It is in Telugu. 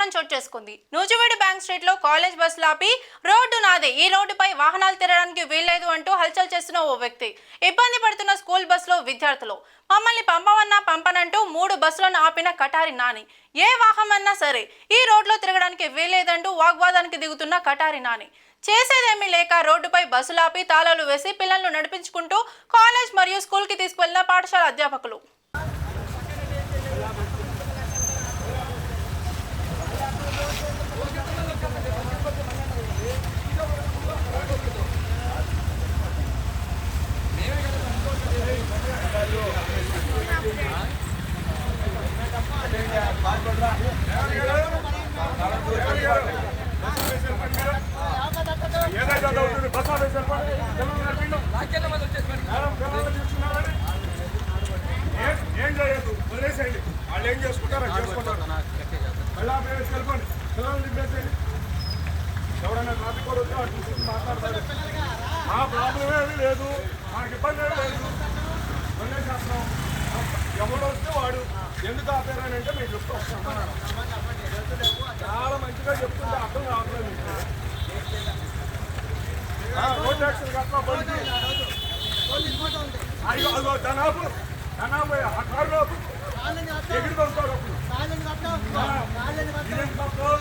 దారుణం చోటు చేసుకుంది. నూజివీడు బ్యాంక్ స్ట్రీట్ లో కాలేజ్ బస్సులు ఆపి రోడ్డు నాదే, ఈ రోడ్డుపై వాహనాలు తిరగడానికి వీల్లేదు అంటూ హల్చల్ చేస్తున్న ఓ వ్యక్తి. ఇబ్బంది పడుతున్న స్కూల్ బస్సులో విద్యార్థులు మమ్మల్ని పంపవన్నా పంపనంటూ 3 బస్సులను ఆపిన కటారి నాని. ఏ వాహనమన్నా సరే ఈ రోడ్లో తిరగడానికి వీల్లేదంటూ వాగ్వాదానికి దిగుతున్న కటారి నాని. చేసేదేమీ లేక రోడ్డుపై బస్సులాపి తాళాలు వేసి పిల్లలను నడిపించుకుంటూ కాలేజ్ మరియు స్కూల్ కి తీసుకువెళ్లిన పాఠశాల అధ్యాపకులు. ఏం చేయదు, వదిలేసేయండి. వాళ్ళు ఏం చేసుకుంటారో చేసుకుంటారు. వెళ్ళిపోండి, పిల్లలు నింపేసేయండి. ఎవరైనా ట్రాఫిక్ కూడా వస్తే వాటి చూసుకుని మాట్లాడతారు. మా ప్రాబ్లం ఏమీ లేదు, మనకి ఇబ్బంది ఏమీ లేదు. వదిలేసేస్తున్నాం. ఎవరు వస్తే వాడు ఎందుకు ఆపారని అంటే మేము చెప్తూ వస్తున్నాం. చాలా మంచిగా చెప్తుంటే అర్థం కావట్లేదు. రోడ్ యాక్షన్ కట్టినా బండి అదిగో ధనాపు ఆ కారులో ఎగిరి కొడతారు. అప్పుడు